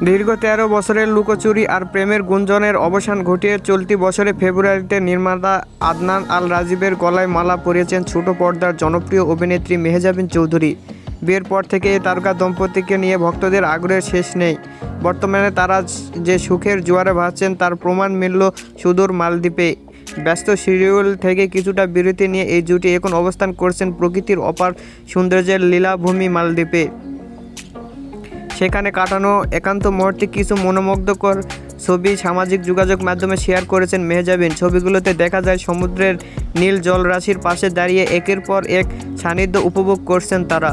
দীর্ঘ ১৩ বছরের লুকোচুরি আর প্রেমের গুঞ্জনের অবসান ঘটিয়ে চলতি বছরে ফেব্রুয়ারিতে নির্মাতা আদনান আল রাজীবের গলায় মালা পরিয়েছেন ছোট পর্দার জনপ্রিয় অভিনেত্রী মেহজাবিন চৌধুরী। বিয়ের পর থেকে এই তারকা দম্পতিকে নিয়ে ভক্তদের আগ্রহের শেষ নেই। বর্তমানে তারা যে সুখের জোয়ারে ভাসছেন তার প্রমাণ মিলল সুদূর মালদ্বীপে। ব্যস্ত শিডিউল থেকে কিছুটা বিরতি নিয়ে এই জুটি এখন অবস্থান করছেন প্রকৃতির অপার সৌন্দর্যের লীলাভূমি মালদ্বীপে। সেখানে কাটানো একান্ত মুহূর্তে কিছু মনোমুগ্ধকর ছবি সামাজিক যোগাযোগ মাধ্যমে শেয়ার করেছেন মেহজাবিন। ছবিগুলোতে দেখা যায় সমুদ্রের নীল জলরাশির পাশে দাঁড়িয়ে একের পর এক সান্নিধ্য উপভোগ করছেন তারা।